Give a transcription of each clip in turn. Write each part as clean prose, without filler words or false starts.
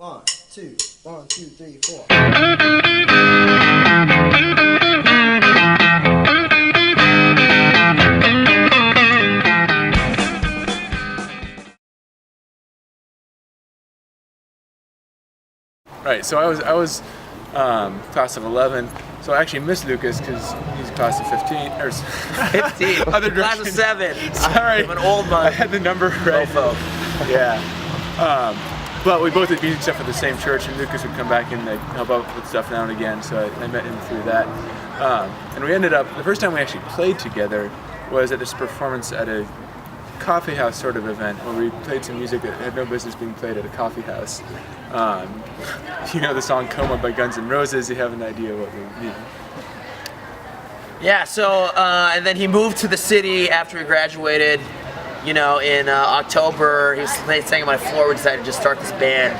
1, 2, 1, 2, 3, 4. Right, so I was class of 11, so I actually missed Lucas because he's class of 15, or 15, other class of 7. Sorry, I'm an old man. I had the number right. Mofo. Yeah, but we both did music stuff at the same church, and Lucas would come back and like help out with stuff now and again, so I met him through that. And we ended up, the first time we actually played together was at this performance at a coffee house sort of event where we played some music that had no business being played at a coffee house. You know the song Coma by Guns N' Roses, you have an idea what we mean. Yeah, so, and then he moved to the city after he graduated, you know, in October. He was staying on my floor, we decided to just start this band.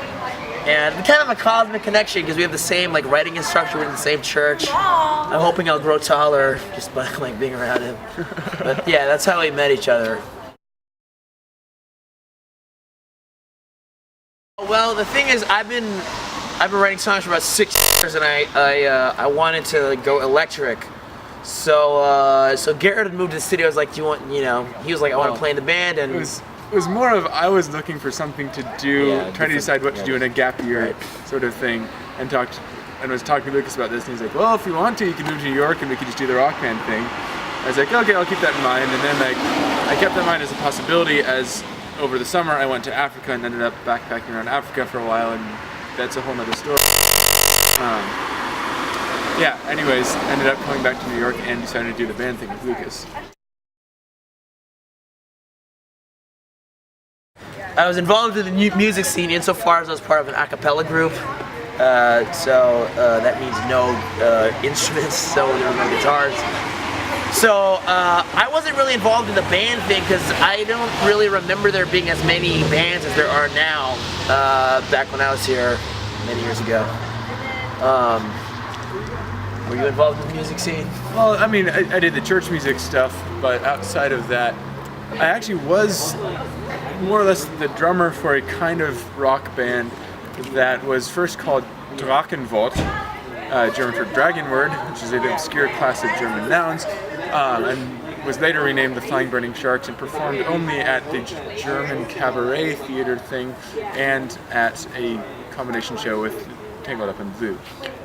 And kind of a cosmic connection because we have the same like writing instructor, we're in the same church. I'm hoping I'll grow taller just by like being around him. But yeah, that's how we met each other. Well, the thing is, I've been writing songs for about 6 years, and I wanted to go electric. So Garrett had moved to the city. I was like, "Do you want?" You know, he was like, "I want to play in the band." And it was more of I was looking for something to do, trying to decide what to do in a gap year sort of thing, and was talking to Lucas about this, and he's like, "Well, if you want to, you can move to New York, and we can just do the rock band thing." I was like, "Okay, I'll keep that in mind." And then like I kept that in mind as a possibility as. Over the summer, I went to Africa and ended up backpacking around Africa for a while, and that's a whole nother story. Yeah, anyways, ended up coming back to New York and decided to do the band thing with Lucas. I was involved in the music scene insofar as I was part of an a cappella group. So that means no instruments, so there were no guitars. So I wasn't really involved in the band thing because I don't really remember there being as many bands as there are now back when I was here many years ago. Were you involved in the music scene? Well, I mean, I did the church music stuff, but outside of that, I actually was more or less the drummer for a kind of rock band that was first called Drachenwort, German for dragon word, which is an obscure class of German nouns. And was later renamed the Flying Burning Sharks and performed only at the German cabaret theater thing and at a combination show with Tangled Up in Blue.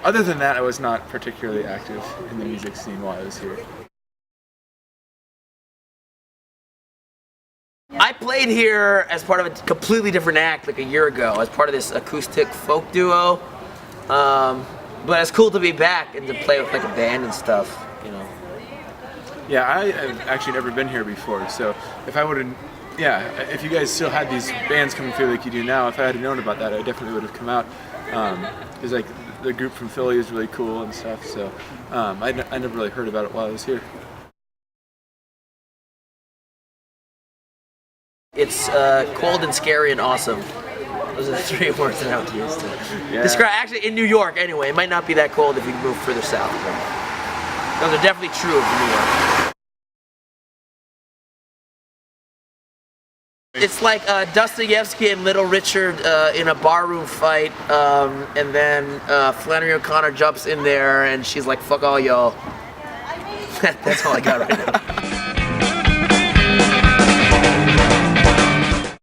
Other than that, I was not particularly active in the music scene while I was here. I played here as part of a completely different act like a year ago, as part of this acoustic folk duo. But it's cool to be back and to play with like a band and stuff, you know. Yeah, I have actually never been here before, so if I would have, if you guys still had these bands coming through like you do now, if I had known about that, I definitely would have come out. Because like the group from Philly is really cool and stuff, so I never really heard about it while I was here. It's cold and scary and awesome. Those are the 3 words that I would use to describe. Actually, in New York, anyway, it might not be that cold if you move further south. But those are definitely true of New York. It's like Dostoevsky and Little Richard in a barroom fight, and then Flannery O'Connor jumps in there, and she's like, "Fuck all y'all." That's all I got right now.